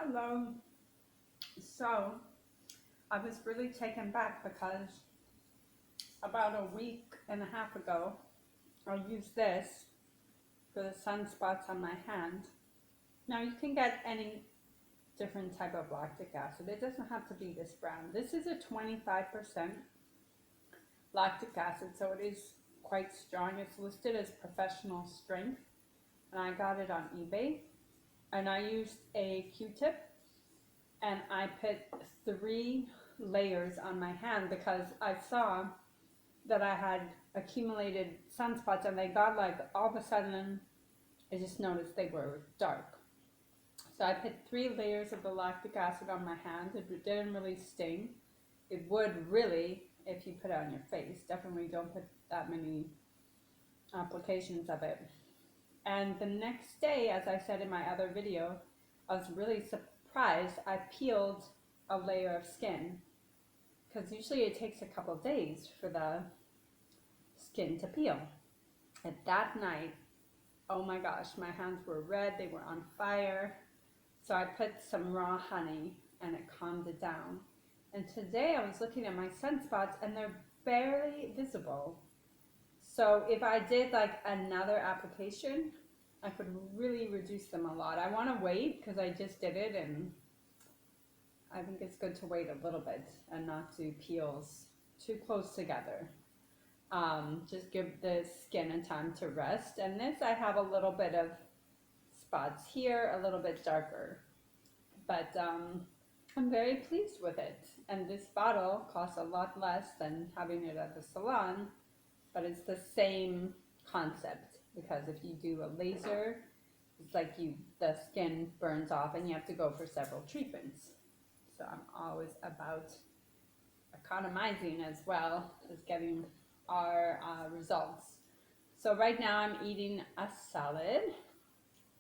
Hello. So I was really taken back because about a week and a half ago, I used this for the sunspots on my hand. Now you can get any different type of lactic acid. It doesn't have to be this brand. This is a 25% lactic acid, so it is quite strong. It's listed as professional strength, and I got it on eBay. And I used a Q-tip, and I put 3 layers on my hand because I saw that I had accumulated sunspots, and they got like all of a sudden I just noticed they were dark. So I put 3 layers of the lactic acid on my hand. It didn't really sting. It would really if you put it on your face. Definitely don't put that many applications of it. And the next day, as I said in my other video, I was really surprised. I peeled a layer of skin because usually it takes a couple days for the skin to peel. And that night, oh my gosh, my hands were red, they were on fire. So I put some raw honey and it calmed it down. And today I was looking at my sunspots and they're barely visible. So if I did like another application, I could really reduce them a lot. I want to wait because I just did it, and I think it's good to wait a little bit and not do peels too close together. Just give the skin a time to rest. And this, I have a little bit of spots here, a little bit darker, but I'm very pleased with it. And this bottle costs a lot less than having it at the salon, but it's the same concept, because if you do a laser, it's like the skin burns off and you have to go for several treatments. So I'm always about economizing as well as getting our results. So right now I'm eating a salad.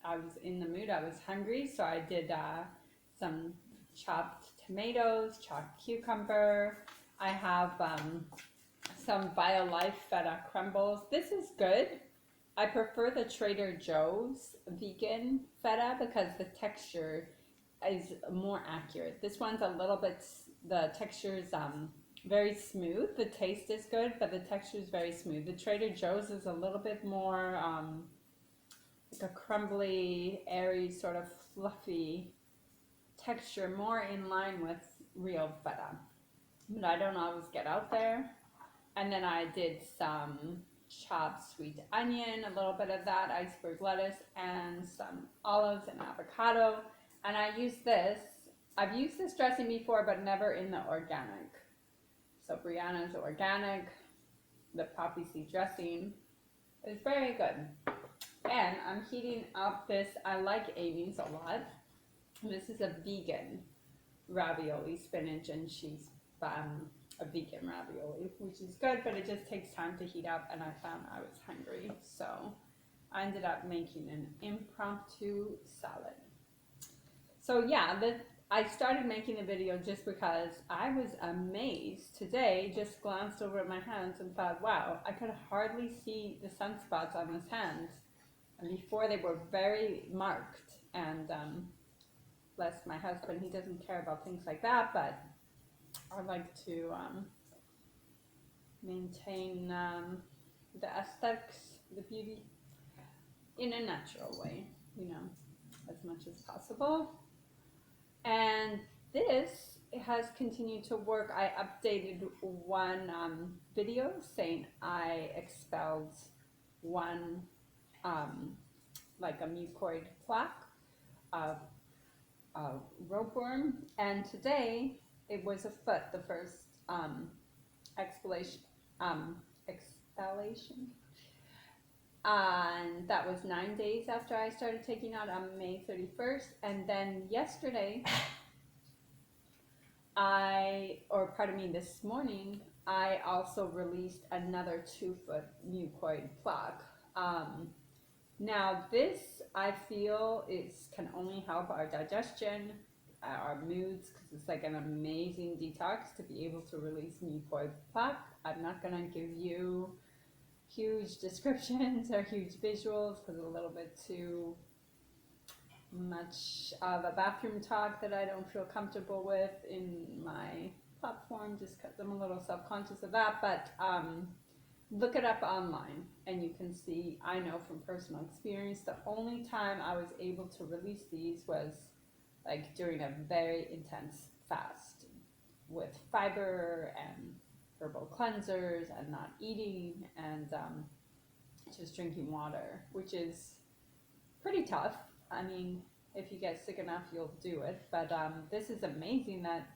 I was in the mood, I was hungry, so I did some chopped tomatoes, chopped cucumber. I have some BioLife feta crumbles. This is good. I prefer the Trader Joe's vegan feta because the texture is more accurate. This one's a little bit, the texture is very smooth. The taste is good, but the texture is very smooth. The Trader Joe's is a little bit more like a crumbly, airy, sort of fluffy texture, more in line with real feta. But I don't always get out there. And then I did some chopped sweet onion, a little bit of that, iceberg lettuce, and some olives and avocado. And I used this. I've used this dressing before, but never in the organic. So Brianna's organic, the poppy seed dressing is very good. And I'm heating up this. I like Amy's a lot. This is a vegan ravioli, spinach and cheese, a vegan ravioli, which is good, but it just takes time to heat up, and I found I was hungry, so I ended up making an impromptu salad. So yeah, I started making the video just because I was amazed today, just glanced over at my hands and thought, wow, I could hardly see the sunspots on this hand. And before, they were very marked, and bless my husband, he doesn't care about things like that, but I like to maintain the aesthetics, the beauty, in a natural way, as much as possible. And this has continued to work. I updated one video saying I expelled one, like a mucoid plaque, ropeworm, and today it was a foot, the first expellation, expellation, and that was 9 days after I started taking out on May 31st. And then yesterday, this morning, I also released another 2-foot mucoid plaque. Now this, I feel, can only help our digestion, our moods, because it's like an amazing detox to be able to release mucoid plaque. I'm not going to give you huge descriptions or huge visuals because it's a little bit too much of a bathroom talk that I don't feel comfortable with in my platform, just because I'm a little self-conscious of that. But look it up online and you can see, I know from personal experience, the only time I was able to release these was like during a very intense fast with fiber and herbal cleansers and not eating and just drinking water, which is pretty tough. I mean, if you get sick enough, you'll do it. But this is amazing that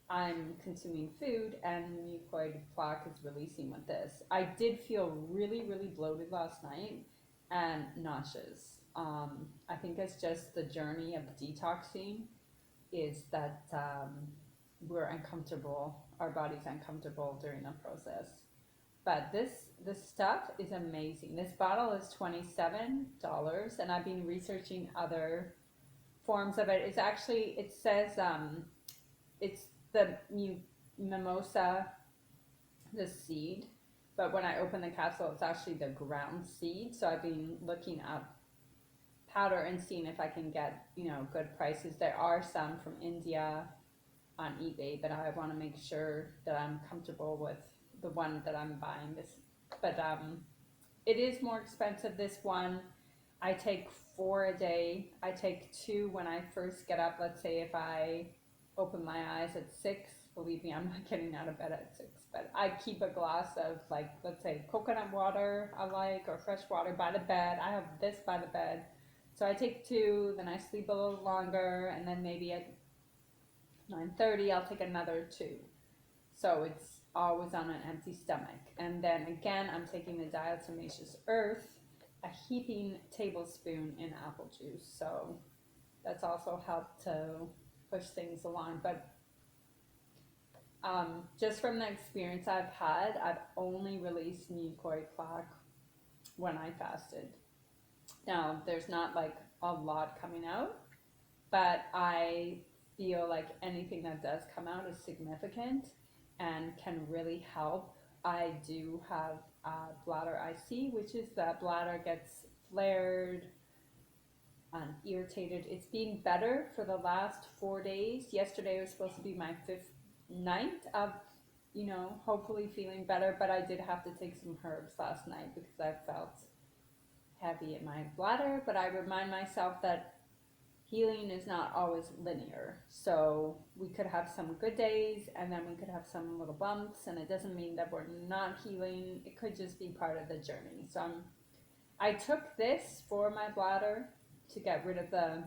I'm consuming food and mucoid plaque is releasing with this. I did feel really, really bloated last night and nauseous. I think it's just the journey of detoxing is that we're uncomfortable, our body's uncomfortable during the process. But this stuff is amazing. This bottle is $27, and I've been researching other forms of it. It's actually, it says it's the mimosa, the seed, but when I open the capsule, it's actually the ground seed. So I've been looking up powder and seeing if I can get, you know, good prices. There are some from India on eBay, but I want to make sure that I'm comfortable with the one that I'm buying. This, but it is more expensive. This one, I take 4 a day. I take 2 when I first get up. Let's say if I open my eyes at 6, believe me, I'm not getting out of bed at 6, but I keep a glass of, like, let's say coconut water I like, or fresh water by the bed. I have this by the bed. So I take 2, then I sleep a little longer, and then maybe at 9:30 I'll take another 2. So it's always on an empty stomach. And then again, I'm taking the diatomaceous earth, a heaping tablespoon in apple juice. So that's also helped to push things along. But just from the experience I've had, I've only released mucoid plaque when I fasted. Now, there's not like a lot coming out, but I feel like anything that does come out is significant and can really help. I do have bladder IC, which is that bladder gets flared and irritated. It's been better for the last 4 days. Yesterday was supposed to be my 5th night of, you know, hopefully feeling better, but I did have to take some herbs last night because I felt heavy in my bladder. But I remind myself that healing is not always linear. So we could have some good days and then we could have some little bumps, and it doesn't mean that we're not healing. It could just be part of the journey. So I took this for my bladder to get rid of the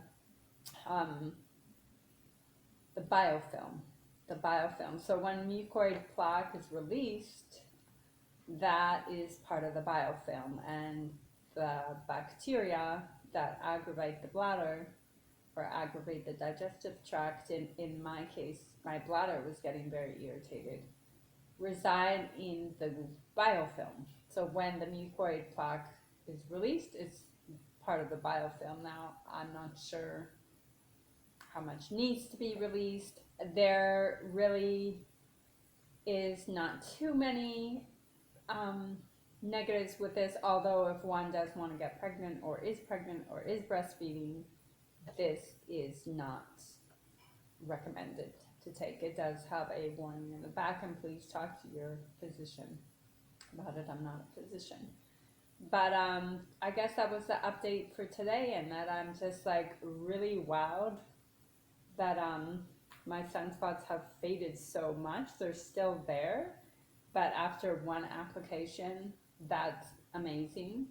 biofilm. The biofilm. So when mucoid plaque is released, that is part of the biofilm, and the bacteria that aggravate the bladder or aggravate the digestive tract, in my case, my bladder was getting very irritated, reside in the biofilm. So when the mucoid plaque is released, it's part of the biofilm. Now, I'm not sure how much needs to be released. There really is not too many negatives with this, although if one does want to get pregnant or is breastfeeding, this is not recommended to take. It does have a warning in the back, and please talk to your physician about it. I'm not a physician. But I guess that was the update for today, and that I'm just like really wowed that my sunspots have faded so much. They're still there, but after one application, that's amazing.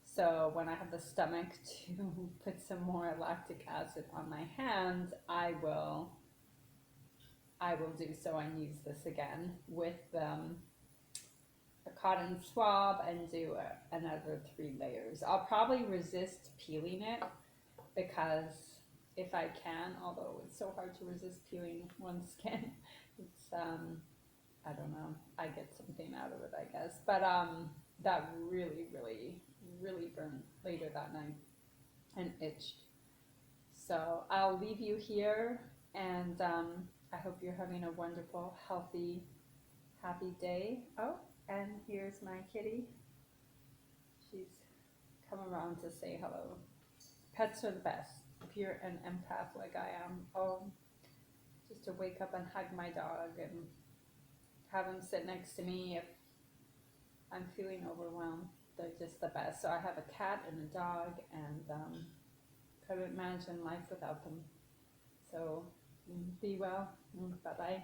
So when I have the stomach to put some more lactic acid on my hands, I will do so and use this again with a cotton swab and do another 3 layers. I'll probably resist peeling it, because if I can, although it's so hard to resist peeling one's skin, it's I don't know, I get something out of it, I guess. But that really, really, really burned later that night and itched. So I'll leave you here, and I hope you're having a wonderful, healthy, happy day. Oh, and here's my kitty. She's come around to say hello. Pets are the best. if you're an empath like I am, oh, just to wake up and hug my dog and have him sit next to me if I'm feeling overwhelmed. They're just the best. So I have a cat and a dog, and couldn't imagine life without them. So be well. Bye bye.